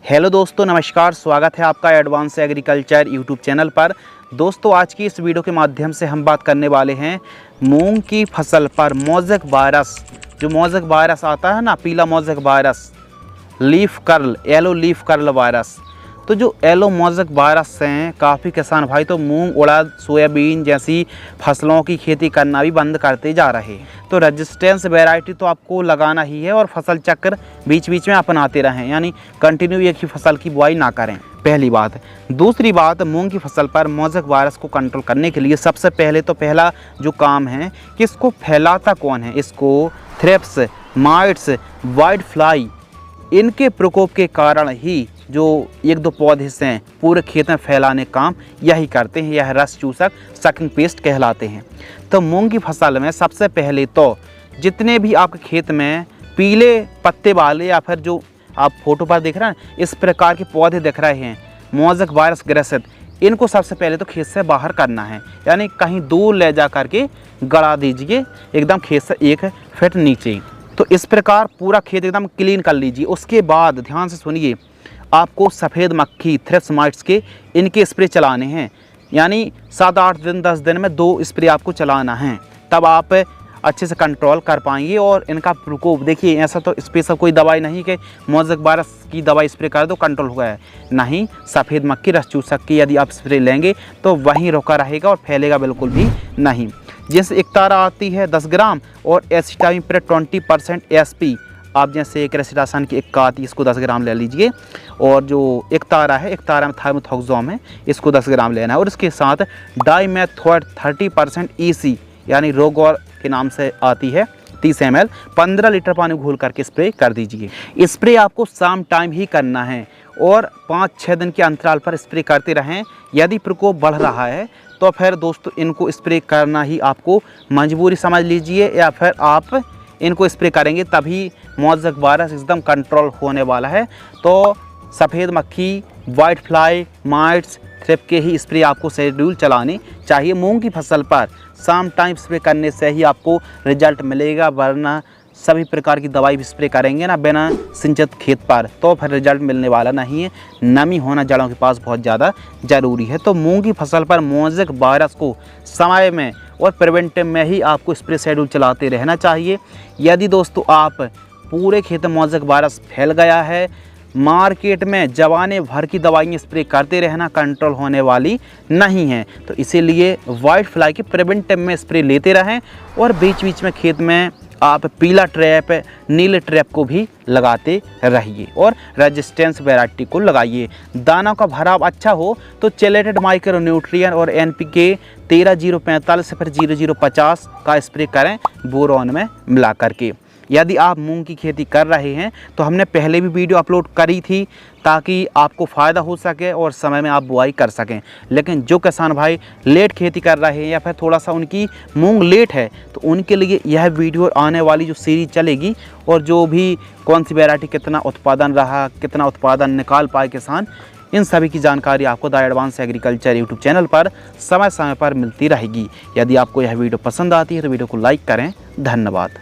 Hello दोस्तों, नमस्कार। स्वागत है आपका एडवांस एग्रीकल्चर यूट्यूब चैनल पर। दोस्तों, आज की इस वीडियो के माध्यम से हम बात करने वाले हैं मूंग की फसल पर मोज़ेक वायरस। जो मोज़ेक वायरस आता है ना, पीला mosaic virus, leaf curl, yellow leaf curl virus. तो जो येलो मोज़ेक वायरस हैं, काफ़ी किसान भाई तो मूंग, उड़द, सोयाबीन जैसी फसलों की खेती करना भी बंद करते जा रहे हैं। तो रेजिस्टेंस वैरायटी तो आपको लगाना ही है और फसल चक्र बीच बीच में अपनाते रहें, यानी कंटिन्यू एक ही फसल की बुआई ना करें, पहली बात। दूसरी बात, मूंग की फसल पर मोज़ेक वायरस को कंट्रोल करने के लिए सबसे पहले तो पहला जो काम है कि इसको फैलाता कौन है। इसको थ्रिप्स, माइट्स, वाइट फ्लाई, इनके प्रकोप के कारण ही जो एक दो पौधे हैं पूरे खेत में फैलाने काम यही करते हैं। यह रस चूसक सकिंग पेस्ट कहलाते हैं। तो मूंग की फसल में सबसे पहले तो जितने भी आपके खेत में पीले पत्ते वाले या फिर जो आप फोटो पर देख रहे हैं इस प्रकार के पौधे दिख रहे हैं मोज़ेक वायरस ग्रसित, इनको सबसे पहले तो खेत से बाहर करना है, यानी कहीं दूर ले जा करके गड़ा दीजिए, एकदम खेत से 1 फीट नीचे। तो इस प्रकार पूरा खेत एकदम क्लीन कर लीजिए। उसके बाद ध्यान से सुनिए, आपको सफ़ेद मक्खी, थ्रिप्स, माइट्स के इनके स्प्रे चलाने हैं, यानी 7-8 दिन 10 दिन में 2 स्प्रे आपको चलाना है, तब आप अच्छे से कंट्रोल कर पाएंगे। और इनका प्रकोप देखिए, ऐसा तो स्पेशल कोई दवाई नहीं कि मोज़ेक वायरस की दवाई स्प्रे कर दो कंट्रोल हो गया है, नहीं। सफ़ेद मक्खी, रस चूसक की यदि आप स्प्रे लेंगे तो वहीं रुका रहेगा और फैलेगा बिल्कुल भी नहीं। जैसे एकतारा आती है 10 ग्राम और एसिटामिप्रिड 20% SP, आप जैसे क्रेसिटासन की एक आती है, इसको 10 ग्राम ले लीजिए। और जो एकतारा है, एकतारा में थाइमोथोक्सोम है, इसको 10 ग्राम लेना है। और इसके साथ डाइमेथोएट 30% EC, यानी रोगोर के नाम से आती है, 30 ml 15 लीटर पानी घोल करके स्प्रे कर दीजिए। स्प्रे आपको शाम टाइम ही करना है और 5-6 दिन के अंतराल पर स्प्रे करते रहें। यदि प्रकोप बढ़ रहा है तो फिर दोस्तों इनको स्प्रे करना ही आपको मजबूरी समझ लीजिए, या फिर आप इनको स्प्रे करेंगे तभी मोज़ेक वायरस एकदम कंट्रोल होने वाला है। तो सफ़ेद मक्खी, वाइट फ्लाई, माइट्स, थ्रिप के ही स्प्रे आपको शेड्यूल चलाने चाहिए। मूंग की फसल पर शाम टाइम स्प्रे करने से ही आपको रिजल्ट मिलेगा, वरना सभी प्रकार की दवाई भी स्प्रे करेंगे ना बिना सिंचित खेत पर तो फिर रिजल्ट मिलने वाला नहीं है। नमी होना जड़ों के पास बहुत ज़्यादा ज़रूरी है। तो मूंग की फसल पर मोज़ेक वायरस को समय में और प्रिवेंटिव में ही आपको स्प्रे शेड्यूल चलाते रहना चाहिए। यदि दोस्तों आप पूरे खेत में मोज़ेक वायरस फैल गया है, मार्केट में जवाने भर की दवाइयाँ स्प्रे करते रहना कंट्रोल होने वाली नहीं है। तो इसीलिए वाइट फ्लाई के प्रिवेंटिव में स्प्रे लेते रहें और बीच बीच में खेत में आप पीला ट्रैप, नीले ट्रैप को भी लगाते रहिए और रेजिस्टेंस वैरायटी को लगाइए। दानों का भराव अच्छा हो तो चैलेटेड माइक्रो न्यूट्रिएंट और NPK 13-045 से फिर 0050 का स्प्रे करें बोरोन में मिला करके। यदि आप मूंग की खेती कर रहे हैं तो हमने पहले भी वीडियो अपलोड करी थी ताकि आपको फ़ायदा हो सके और समय में आप बुआई कर सकें। लेकिन जो किसान भाई लेट खेती कर रहे हैं या फिर थोड़ा सा उनकी मूंग लेट है तो उनके लिए यह वीडियो आने वाली जो सीरीज चलेगी, और जो भी कौन सी वैरायटी कितना उत्पादन रहा, कितना उत्पादन निकाल पाए किसान, इन सभी की जानकारी आपको the advance agriculture YouTube channel पर समय समय पर मिलती रहेगी। यदि आपको यह वीडियो पसंद आती है तो वीडियो को लाइक करें। धन्यवाद।